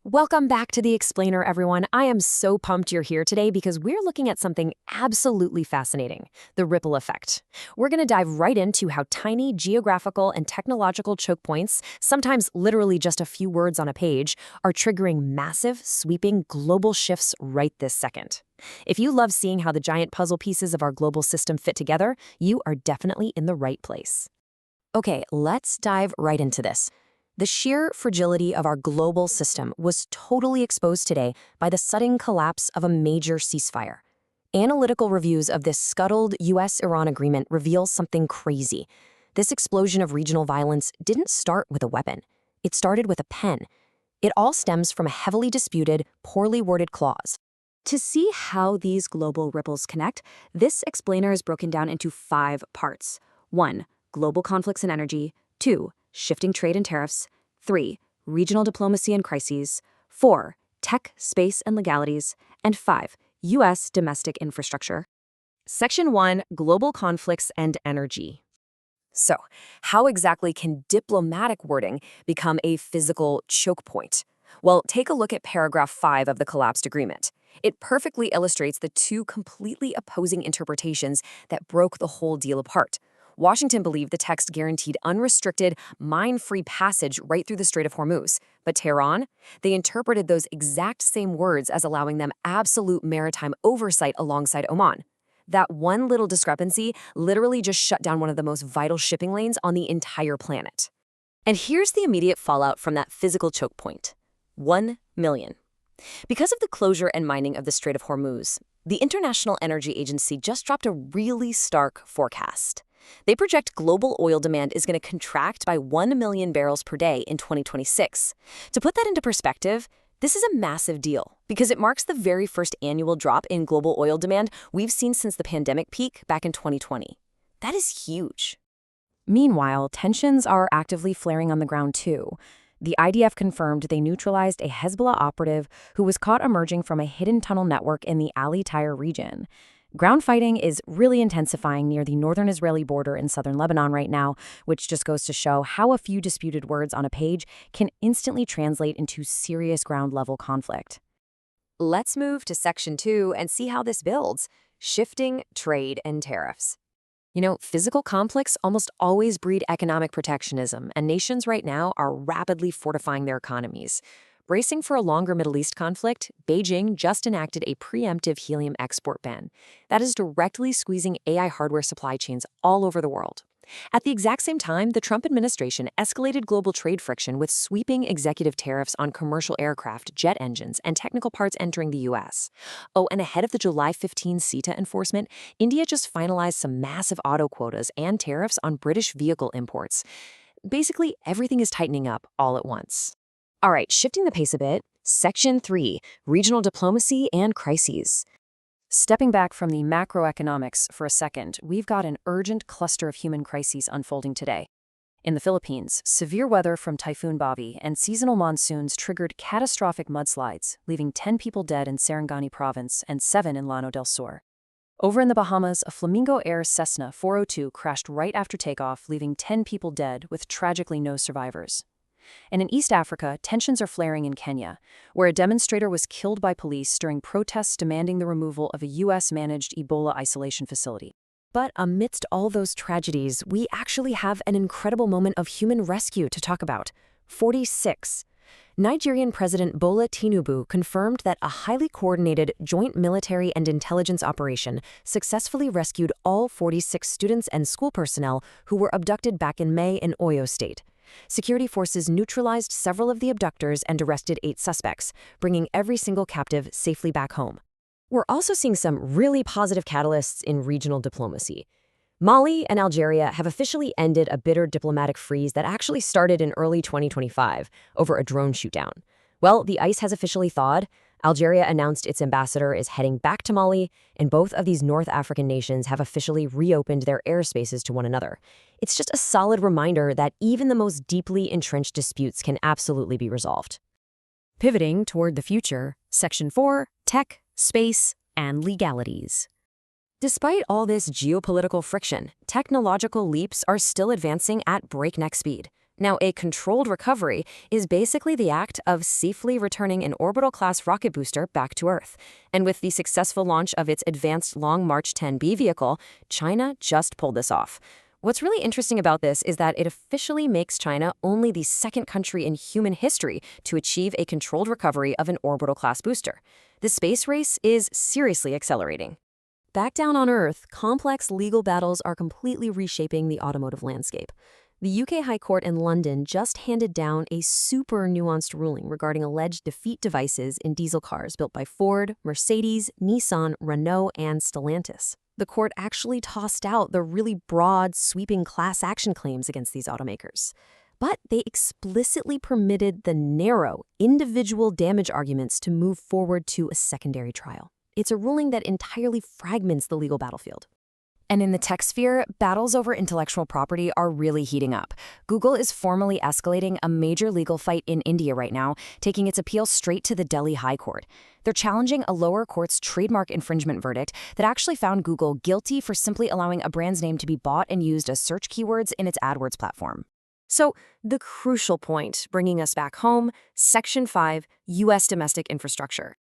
Welcome back to The Explainer, everyone. I am so pumped you're here today because we're looking at something absolutely fascinating, the ripple effect. We're going to dive right into how tiny geographical and technological choke points, sometimes literally just a few words on a page, are triggering massive, sweeping global shifts right this second. If you love seeing how the giant puzzle pieces of our global system fit together, you are definitely in the right place. Okay, let's dive right into this. The sheer fragility of our global system was totally exposed today by the sudden collapse of a major ceasefire. Analytical reviews of this scuttled US-Iran agreement reveal something crazy. This explosion of regional violence didn't start with a weapon. It started with a pen. It all stems from a heavily disputed, poorly worded clause. To see how these global ripples connect, this explainer is broken down into 5 parts. 1. Global conflicts and energy. 2. Shifting trade and tariffs. 3. Regional diplomacy and crises. 4. Tech, space, and legalities. And 5. U.S. domestic infrastructure. Section 1. Global conflicts and energy. So, how exactly can diplomatic wording become a physical choke point? Well, take a look at paragraph 5 of the collapsed agreement. It perfectly illustrates the two completely opposing interpretations that broke the whole deal apart. Washington believed the text guaranteed unrestricted, mine-free passage right through the Strait of Hormuz. But Tehran? They interpreted those exact same words as allowing them absolute maritime oversight alongside Oman. That one little discrepancy literally just shut down one of the most vital shipping lanes on the entire planet. And here's the immediate fallout from that physical choke point. 1 million. Because of the closure and mining of the Strait of Hormuz, the International Energy Agency just dropped a really stark forecast. They project global oil demand is going to contract by 1 million barrels per day in 2026. To put that into perspective, this is a massive deal because it marks the very first annual drop in global oil demand we've seen since the pandemic peak back in 2020. That is huge. Meanwhile, tensions are actively flaring on the ground too. The IDF confirmed they neutralized a Hezbollah operative who was caught emerging from a hidden tunnel network in the Ali Tyre region. Ground fighting is really intensifying near the northern Israeli border in southern Lebanon right now, which just goes to show how a few disputed words on a page can instantly translate into serious ground-level conflict. Let's move to Section 2 and see how this builds: shifting trade and tariffs. You know, physical conflicts almost always breed economic protectionism, and nations right now are rapidly fortifying their economies. Bracing for a longer Middle East conflict, Beijing just enacted a preemptive helium export ban that is directly squeezing AI hardware supply chains all over the world. At the exact same time, the Trump administration escalated global trade friction with sweeping executive tariffs on commercial aircraft, jet engines, and technical parts entering the U.S. Oh, and ahead of the July 15 CETA enforcement, India just finalized some massive auto quotas and tariffs on British vehicle imports. Basically, everything is tightening up all at once. All right, shifting the pace a bit, Section 3, Regional Diplomacy and Crises. Stepping back from the macroeconomics for a second, we've got an urgent cluster of human crises unfolding today. In the Philippines, severe weather from Typhoon Bobby and seasonal monsoons triggered catastrophic mudslides, leaving 10 people dead in Sarangani province and 7 in Llano del Sur. Over in the Bahamas, a Flamingo Air Cessna 402 crashed right after takeoff, leaving 10 people dead with tragically no survivors. And in East Africa, tensions are flaring in Kenya, where a demonstrator was killed by police during protests demanding the removal of a U.S.-managed Ebola isolation facility. But amidst all those tragedies, we actually have an incredible moment of human rescue to talk about. 46. Nigerian President Bola Tinubu confirmed that a highly coordinated joint military and intelligence operation successfully rescued all 46 students and school personnel who were abducted back in May in Oyo State. Security forces neutralized several of the abductors and arrested 8 suspects, bringing every single captive safely back home. We're also seeing some really positive catalysts in regional diplomacy. Mali and Algeria have officially ended a bitter diplomatic freeze that actually started in early 2025 over a drone shootdown. Well, the ice has officially thawed. Algeria announced its ambassador is heading back to Mali, and both of these North African nations have officially reopened their airspaces to one another. It's just a solid reminder that even the most deeply entrenched disputes can absolutely be resolved. Pivoting toward the future, Section 4, Tech, Space, and Legalities. Despite all this geopolitical friction, technological leaps are still advancing at breakneck speed. Now, a controlled recovery is basically the act of safely returning an orbital-class rocket booster back to Earth. And with the successful launch of its advanced Long March 10B vehicle, China just pulled this off. What's really interesting about this is that it officially makes China only the second country in human history to achieve a controlled recovery of an orbital-class booster. The space race is seriously accelerating. Back down on Earth, complex legal battles are completely reshaping the automotive landscape. The UK High Court in London just handed down a super nuanced ruling regarding alleged defeat devices in diesel cars built by Ford, Mercedes, Nissan, Renault, and Stellantis. The court actually tossed out the really broad, sweeping class action claims against these automakers. But they explicitly permitted the narrow, individual damage arguments to move forward to a secondary trial. It's a ruling that entirely fragments the legal battlefield. And in the tech sphere, battles over intellectual property are really heating up. Google is formally escalating a major legal fight in India right now, taking its appeal straight to the Delhi High Court. They're challenging a lower court's trademark infringement verdict that actually found Google guilty for simply allowing a brand's name to be bought and used as search keywords in its AdWords platform. So, the crucial point, bringing us back home, Section 5, U.S. domestic infrastructure.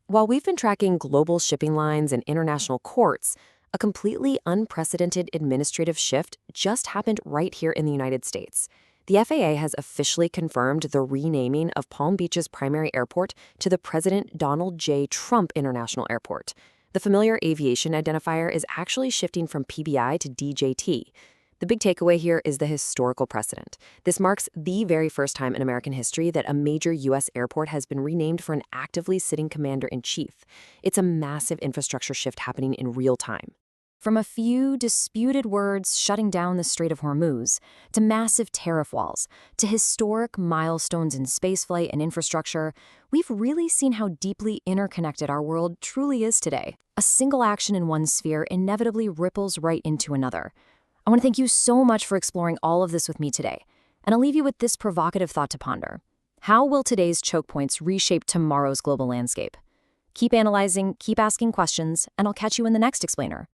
While we've been tracking global shipping lines and international courts, a completely unprecedented administrative shift just happened right here in the United States. The FAA has officially confirmed the renaming of Palm Beach's primary airport to the President Donald J. Trump International Airport. The familiar aviation identifier is actually shifting from PBI to DJT. The big takeaway here is the historical precedent. This marks the very first time in American history that a major U.S. airport has been renamed for an actively sitting commander-in-chief. It's a massive infrastructure shift happening in real time. From a few disputed words shutting down the Strait of Hormuz, to massive tariff walls, to historic milestones in spaceflight and infrastructure, we've really seen how deeply interconnected our world truly is today. A single action in one sphere inevitably ripples right into another. I want to thank you so much for exploring all of this with me today, and I'll leave you with this provocative thought to ponder. How will today's choke points reshape tomorrow's global landscape? Keep analyzing, keep asking questions, and I'll catch you in the next explainer.